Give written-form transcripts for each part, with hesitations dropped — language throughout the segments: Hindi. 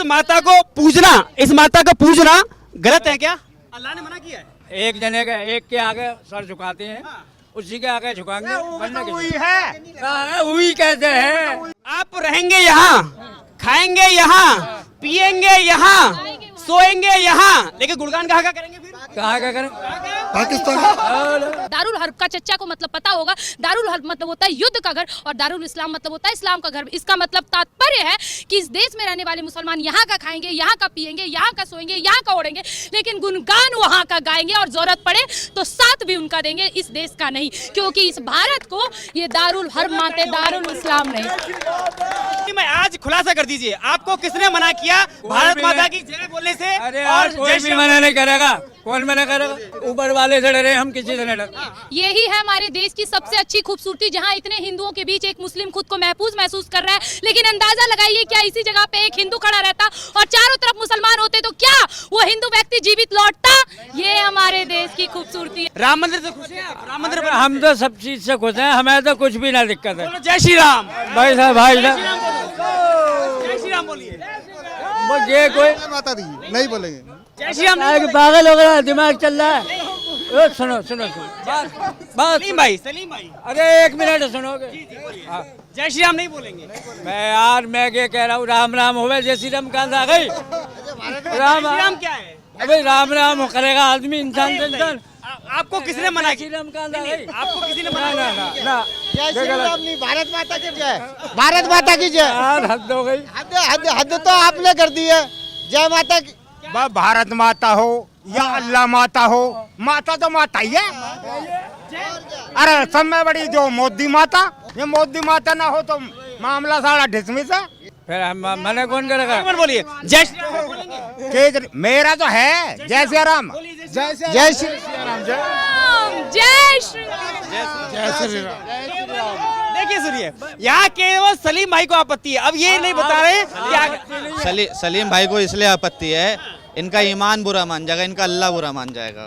माता को पूजना गलत है क्या? अल्लाह ने मना किया है। एक जने के एक के आगे सर झुकाते हैं, उसी के आगे झुकाएंगे। हुई है, हुई कहते हैं। आप रहेंगे यहाँ, खाएंगे यहाँ, पिएंगे यहाँ, सोएंगे यहाँ, लेकिन गुणगान कहाँ का करेंगे? फिर कहाँ क्या करें? पाकिस्तान। दारुल हर्ब का चच्चा को मतलब पता होगा। दारुल हर्ब मतलब होता है युद्ध का घर और दारुल इस्लाम मतलब होता है इस्लाम का घर। इसका मतलब तात्पर्य है कि इस देश में रहने वाले मुसलमान यहाँ का खाएंगे, यहाँ का पिएंगे, यहाँ का सोएंगे, यहाँ का ओढ़ेंगे, लेकिन गुणगान वहाँ का गाएंगे और जरूरत पड़े तो साथ भी उनका देंगे, इस देश का नहीं, क्योंकि इस भारत को ये दारुल हर्ब मानते, दारुल इस्लाम नहीं। मैं आज खुलासा कर दीजिए, आपको किसने मना किया भारत माता की जय बोलने से? अरे यार कोई भी मना नहीं करेगा, कौन मना करेगा? ऊपर वाले से डरे, हम किसी से नहीं डरते। यही है हमारे देश की सबसे अच्छी खूबसूरती, जहाँ इतने हिंदुओं के बीच एक मुस्लिम खुद को महफूज महसूस कर रहा है। लेकिन अंदाजा लगाइए, क्या इसी जगह पे एक हिंदू खड़ा रहता और चारों तरफ मुसलमान होते तो क्या वो हिंदू व्यक्ति जीवित लौटता? ये हमारे देश की खूबसूरती है। राम मंदिर से खुश हैं आप? राम मंदिर हम तो सब चीज से खुश हैं, हमें तो कुछ भी ना दिक्कत है। जय श्री राम। भाई साहब जय श्री राम बोलिए। ये कोई माता दी नहीं बोलेंगे। जय श्री राम। पागल हो गया, दिमाग चल रहा है। सुनो सुनो सुनो बात। सलीम भाई अरे एक मिनट सुनोगे? हाँ। जय श्री राम नहीं बोलेंगे? मैं ये कह रहा हूँ, राम राम होवे, जय श्री राम कहाँ से आ गई? राम राम क्या है? अबे राम राम करेगा आदमी, इंसान से इंसान। आपको किसने मना किया? राम कहाँ से आ गई? आपको किसी ने मना किया? ना जय श्री राम नहीं, भारत माता की जय, भारत माता की जय। यार हद हो गई। हद तो आपने कर दी है। जय माता की। भारत माता हो या अल्लाह माता हो, माता तो माता ही है। अरे सब में बड़ी जो मोदी माता, ये मोदी माता ना हो तो मामला सारा डिसमिस है। फिर मना कौन करेगा? बोलिए जय श्री राम बोलेंगे? मेरा तो है जय श्री राम। जय श्री जय श्री देखिए सुनिए, यहाँ केवल सलीम भाई को आपत्ति है। अब ये नहीं बता रहे कि सलीम भाई को इसलिए आपत्ति है, इनका ईमान बुरा मान जाएगा, इनका अल्लाह बुरा मान जाएगा,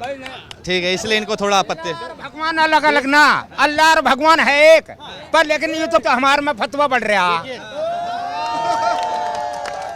ठीक है, इसलिए इनको थोड़ा आपत्ति है। भगवान अलग अलग ना, अल्लाह और भगवान है एक, पर लेकिन ये तो हमारे में फतवा बढ़ रहा,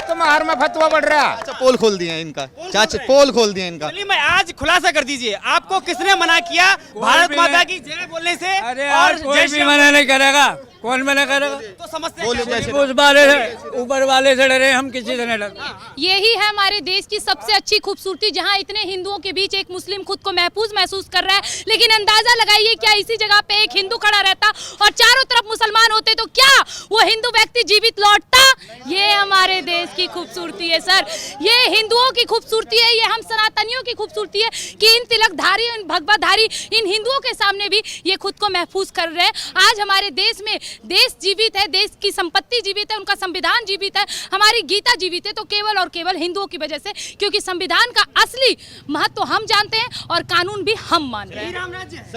तुम्हारे में फतवा बढ़ रहा। अच्छा पोल खोल दिए इनका, चाचा पोल खोल दिए इनका। सलीम भाई आज खुलासा कर दीजिए, आपको किसने मना किया भारत माता की जय बोलने से? अरे यार कोई भी मना नहीं करेगा, कौन मना करेगा? तो समझते बोलो जय श्री राम। उस वाले से, ऊपर वाले से डरे, हम किसी से नहीं डरते। यही है हमारे देश की सबसे अच्छी खूबसूरती, जहाँ इतने हिंदुओं के बीच एक मुस्लिम खुद को महफूज महसूस कर रहा है। लेकिन अंदाजा लगाइए, क्या इसी जगह पे एक हिंदू खड़ा रहता और चारों तरफ मुसलमान होते तो क्या वो हिंदू व्यक्ति जीवित लौटता? ये हमारे देश की खूबसूरती है सर, ये हिंदुओं की खूबसूरती है, ये हम सनातनियों की खूबसूरती है कि इन तिलकधारी, इन भगवाधारी, इन हिंदुओं के सामने भी ये खुद को महफूज कर रहे हैं। आज हमारे देश में देश जीवित है, देश की संपत्ति जीवित है, उनका संविधान जीवित है, हमारी गीता जीवित है, तो केवल और केवल हिंदुओं की वजह से, क्योंकि संविधान का असली महत्व हम जानते हैं और कानून भी हम मान रहे हैं।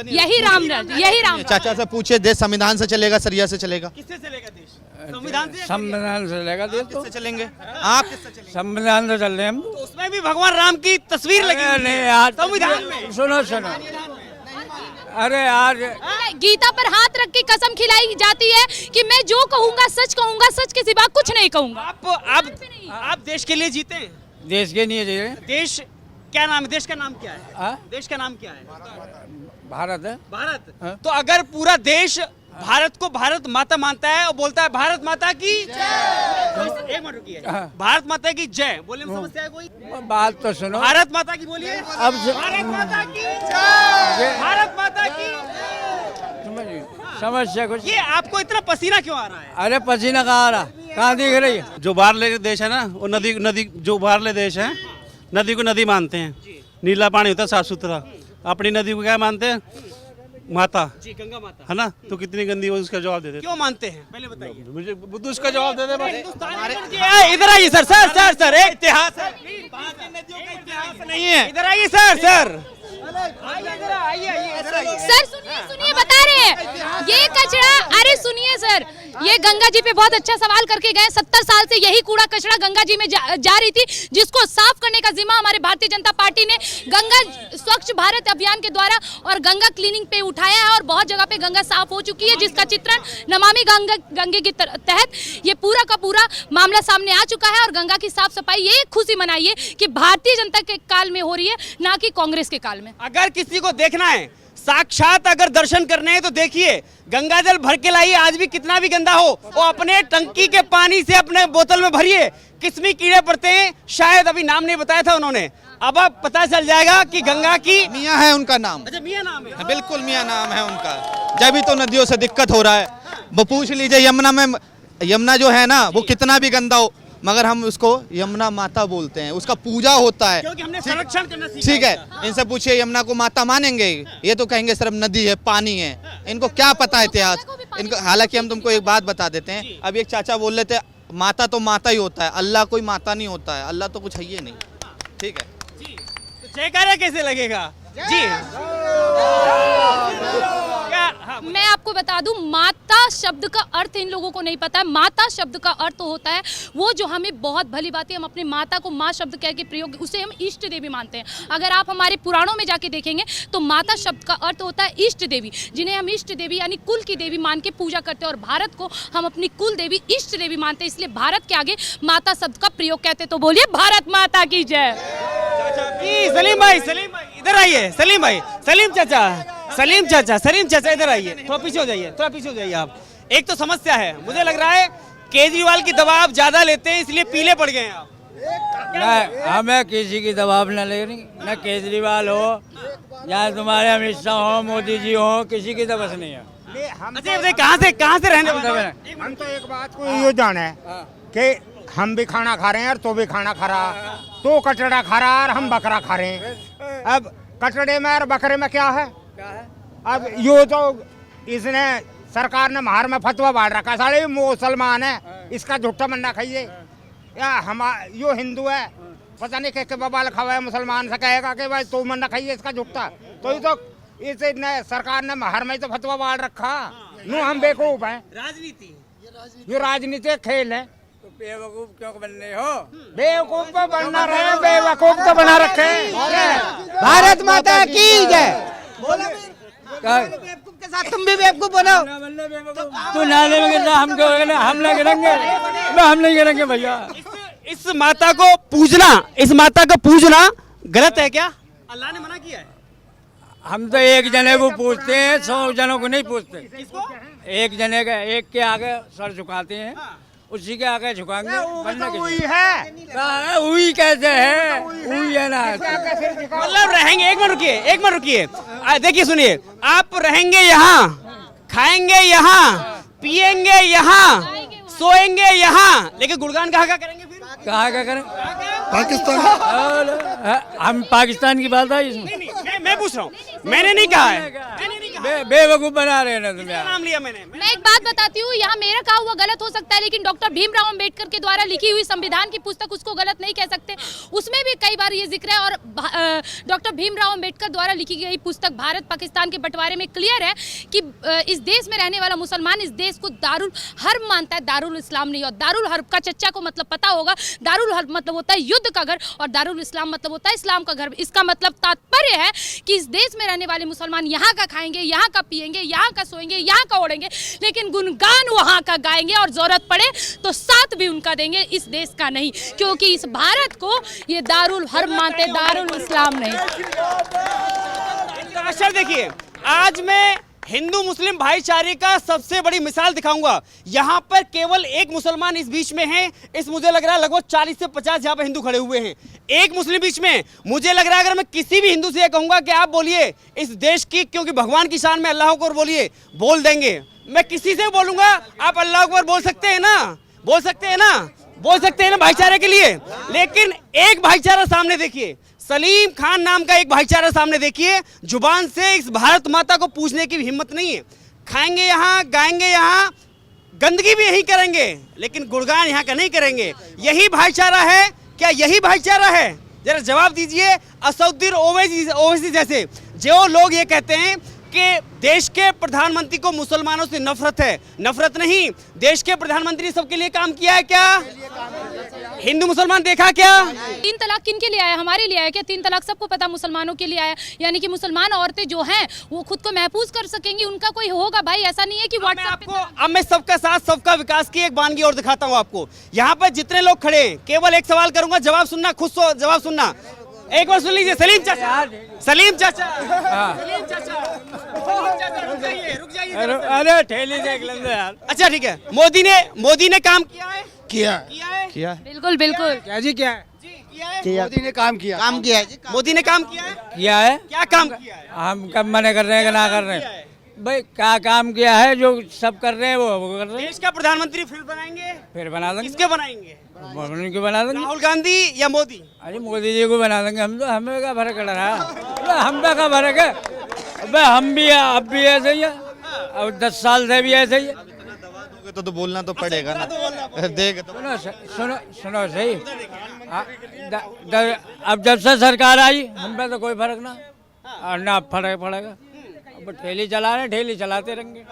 यही राम राज्य, यही राम। चाचा से पूछे, देश संविधान से चलेगा, सरिया से चलेगा? किससे चलेगा देश? संविधान से? संविधान से चलेगा देश तो। किससे चलेंगे आप? किससे चलेंगे? संविधान से चल रहे हैं हम। तो उसमें भी भगवान राम की तस्वीर लगी हुई है। नहीं यार, संविधान में। सुनो सुनो, अरे यार गीता पर हाथ रख के कसम खिलाई जाती है कि मैं जो कहूंगा सच कहूंगा, सच के सिवा कुछ नहीं कहूंगा। आप देश के लिए जीते हैं? देश के नहीं चाहिए। देश क्या नाम है? देश का नाम क्या है? हाँ? देश का नाम क्या है? भारत है। भारत। हाँ? तो अगर पूरा देश भारत को भारत माता मानता है और बोलता है भारत माता की जय, एक मिनट रुकिए, हाँ। भारत माता की जय बोले में समस्या है कोई? बात तो सुनो, भारत माता की बोलिए। अब भारत माता की जय, भारत माता की जय। समस्या कुछ। ये आपको इतना पसीना क्यों आ रहा है? अरे पसीना कहाँ आ रहा, कहाँ दिख रही है? जो बाहरले देश है ना, वो नदी जो बाहरले देश है, नदी को नदी मानते हैं, नीला पानी होता है साफ सुथरा। अपनी नदी को क्या मानते हैं? माता जी, गंगा माता है ना, तो कितनी गंदी हो उसका जवाब दे दे। क्यों मानते हैं पहले बताइए। मुझे बुद्धू उसका जवाब दे दे बस। इधर आइए सर एक इतिहास है, नदियों का इतिहास नहीं है। इधर आइए सर सर सुनिए बता रहे हैं ये कचरा, अरे सुनिए सर, ये गंगा जी पे बहुत अच्छा सवाल करके गए। 70 साल से यही कूड़ा कचरा गंगा जी में जा रही थी, जिसको साफ करने का जिम्मा हमारे भारतीय जनता पार्टी ने गंगा स्वच्छ भारत अभियान के द्वारा और गंगा क्लीनिंग पे उठाया है और बहुत जगह पे गंगा साफ हो चुकी है, जिसका चित्रण नमामि गंगे के तहत ये पूरा का पूरा मामला सामने आ चुका है और गंगा की साफ सफाई ये खुशी मनाइए कि भारतीय जनता के काल में हो रही है, ना कि कांग्रेस के काल में। अगर किसी को देखना है साक्षात, अगर दर्शन करने हैं तो देखिए गंगा जल भर के लाइए, आज भी कितना भी गंदा हो वो अपने टंकी के पानी से अपने बोतल में भरिए। किसमें कीड़े पड़ते हैं शायद अभी नाम नहीं बताया था उन्होंने, अब पता चल जाएगा कि गंगा की मियाँ है उनका नाम। अच्छा मियाँ नाम है? बिल्कुल मियाँ नाम है उनका। जब भी तो नदियों से दिक्कत हो रहा है, वो पूछ लीजिए यमुना में, यमुना जो है ना वो कितना भी गंदा हो मगर हम उसको यमुना माता बोलते हैं, उसका पूजा होता है, क्योंकि हमने संरक्षण करना सीखा ठीक है। इनसे पूछिए यमुना को माता मानेंगे? ये तो कहेंगे सिर्फ नदी है, पानी है, इनको क्या पता है इतिहास इनको। हालांकि हम तुमको एक बात बता देते हैं, अब एक चाचा बोल रहे थे माता तो माता ही होता है, अल्लाह कोई माता नहीं होता है, अल्लाह तो कुछ है ही नहीं, ठीक है। तो जयकारा कैसे लगेगा जी? मैं आपको बता दूं, माता शब्द का अर्थ इन लोगों को नहीं पता है। माता शब्द का अर्थ होता है वो जो हमें बहुत भली बात है, हम अपनी माता को माँ शब्द कह के प्रयोग, उसे हम इष्ट देवी मानते हैं। अगर आप हमारे पुराणों में जाके देखेंगे तो माता शब्द का अर्थ होता है इष्ट देवी, जिन्हें हम इष्ट देवी यानी कुल की देवी मान के पूजा करते हैं और भारत को हम अपनी कुल देवी इष्ट देवी मानते हैं, इसलिए भारत के आगे माता शब्द का प्रयोग कहते हैं। तो बोलिए भारत माता की जय। सलीम भाई इधर आइए, सलीम भाई, सलीम चाचा इधर आइए, थोड़ा पीछे हो जाइए आप। एक तो समस्या है, मुझे लग रहा है केजरीवाल की दवा आप ज्यादा लेते हैं इसलिए पीले पड़ गए हैं आप। नहीं, हमें किसी की दबाव न ले, न केजरीवाल हो या तुम्हारे अमित शाह हो, मोदी जी हो, किसी की तो बस नहीं है। अच्छा कहाँ से रहने वाले हैं? हम तो एक बात को ये जाने कि हम भी खाना खा रहे हैं और तो भी खाना खा रहा, तो कचड़ा खा रहा और हम बकरा खा रहे हैं। अब कचड़े में और बकरे में क्या है? अब यो तो इसने सरकार ने मार में फतवा बांट रखा, साले मुसलमान है इसका झुट्टा मन्ना खाइए, या हम यो हिंदू है पता नहीं के बबाल खावा है, मुसलमान से कहेगा कि भाई तो मन्ना खाइए इसका झुट्टा, तो ये तो इसे सरकार ने मार में तो फतवा बांट रखा। नू हम बेवकूफ हैं, राजनीति ये राजनीतिक खेल है। बेवकूफ क्यों बन रहे हो? बेवकूफ तो बनना रहे, बेवकूफ तो बना रखे। भारत माता की जय। बेवकूफ के साथ तुम भी बेवकूफ बनो। तू नाले में गिरना, हम क्यों गिरना? हम नहीं गिरेंगे, हम नहीं गिरेंगे भैया। इस माता को पूजना गलत है क्या? अल्लाह ने मना किया है। हम तो एक जने को पूछते हैं, 100 जनों को नहीं पूछते। एक जने का, एक के आगे सर झुकाते हैं, उसी के आगे झुकाएंगे। वही है, वही कैसे है? वही है ना, मतलब रहेंगे। एक मिनट रुकिए, देखिए सुनिए, आप रहेंगे यहाँ, खाएंगे यहाँ, पिएंगे यहाँ, सोएंगे यहाँ, लेकिन गुणगान कहाँ करेंगे फिर? कहाँ क्या करें? पाकिस्तान। हम पाकिस्तान की बात है इसमें? नहीं, मैं पूछ रहा हूँ, मैंने नहीं कहा है। बेवकूफ बना रहे हैं ना तुम्हें। नाम लिया मैंने। मैं एक बात बताती हूँ, यहाँ मेरा कहा हुआ गलत हो सकता है, लेकिन डॉक्टर भीमराव अंबेडकर के द्वारा लिखी हुई संविधान की पुस्तक, उसको गलत नहीं कह सकते। उसमें भी कई बार ये जिक्र है और डॉक्टर भीमराव अंबेडकर द्वारा लिखी गई पुस्तक भारत पाकिस्तान के बंटवारे में क्लियर है कि इस देश में रहने वाला मुसलमान इस देश को दारुल हर्ब मानता है, दारुल इस्लाम नहीं। और दारुल हर्ब का चच्चा को मतलब पता होगा, दारुल हर्ब मतलब होता है युद्ध का घर और दारुल इस्लाम मतलब होता है इस्लाम का घर। इसका मतलब तात्पर्य है कि इस देश में रहने वाले मुसलमान यहाँ का खाएंगे, यहाँ का पिएंगे, यहाँ का सोएंगे, यहाँ का ओढ़ेंगे, लेकिन गुणगान वहाँ का गाएंगे और जरूरत पड़े तो साथ भी उनका देंगे, इस देश का नहीं, क्योंकि इस भारत को ये दारुल हर्ब मानते, दारुल इस्लाम नहीं। अच्छा देखिए, आज मैं हिंदू मुस्लिम भाईचारे का सबसे बड़ी मिसाल दिखाऊंगा। यहाँ पर केवल एक मुसलमान इस बीच में है, इस मुझे लग रहा है लगभग 40 से 50 यहाँ पर हिंदू खड़े हुए हैं, एक मुस्लिम बीच में। मुझे लग रहा है अगर मैं किसी भी हिंदू से कहूंगा कि आप बोलिए इस देश की, क्योंकि भगवान की शान में अल्लाह अकबर बोलिए, बोल देंगे। मैं किसी से बोलूंगा आप अल्लाह अकबर बोल सकते हैं ना, बोल सकते हैं ना भाईचारे के लिए। लेकिन एक भाईचारा सामने देखिए, सलीम खान नाम का एक भाईचारा सामने देखिए, जुबान से इस भारत माता को पूछने की हिम्मत नहीं है। खाएंगे यहाँ, गाएंगे यहाँ, गंदगी भी यही करेंगे, लेकिन गुणगान यहाँ का नहीं करेंगे। यही भाईचारा है क्या? यही भाईचारा है? जरा जवाब दीजिए। असदुद्दीन ओवैसी जैसे जो लोग ये कहते हैं कि देश के प्रधानमंत्री को मुसलमानों से नफरत है, नफरत नहीं, देश के प्रधानमंत्री ने सबके लिए काम किया है क्या? हिंदू मुसलमान देखा क्या? 3 तलाक किन के लिए आया? हमारे लिए आया क्या? 3 तलाक सबको पता मुसलमानों के लिए आया, यानी कि मुसलमान औरतें जो हैं वो खुद को महफूज कर सकेंगी, उनका कोई होगा भाई, ऐसा नहीं है कि व्हाट्सएप पे अब मैं सबका साथ सबका विकास की एक बानगी और दिखाता हूँ आपको। यहाँ पर जितने लोग खड़े हैं, केवल एक सवाल करूंगा, जवाब सुनना, खुद जवाब सुनना। एक बार सुन लीजिए, सलीम चाचा, सलीम चाचा, सलीम चाचा, रुक जाइए अरे ठेली देख लेंगे यार। अच्छा ठीक है, मोदी ने काम किया है, किया बिल्कुल बिल्कुल। क्या जी क्या है? जी किया है, मोदी ने काम किया है जी मोदी ने काम किया है, किया है? क्या काम किया है? हम कब मना कर रहे हैं कि ना कर रहे हैं? भाई क्या काम किया है? जो सब कर रहे हैं वो कर रहे हैं। देश का प्रधानमंत्री फिर बनाएंगे, फिर बना देंगे। किसके बनाएंगे? उनके बना देंगे। राहुल गांधी या मोदी? अरे मोदी जी को बना देंगे हम तो। हमें क्या फर्क पड़ रहा है? हम पे क्या फर्क है? अबे हम भी अब भी ऐसे ही है, अब 10 साल से भी ऐसे ही है। तो बोलना तो पड़ेगा ना, देख तो सुनो सही। अब जब से सरकार आई हम पे तो कोई फर्क ना, और ना फर्क पड़ेगा। अब ठेली चला रहे, ठेली चलाते रहेंगे।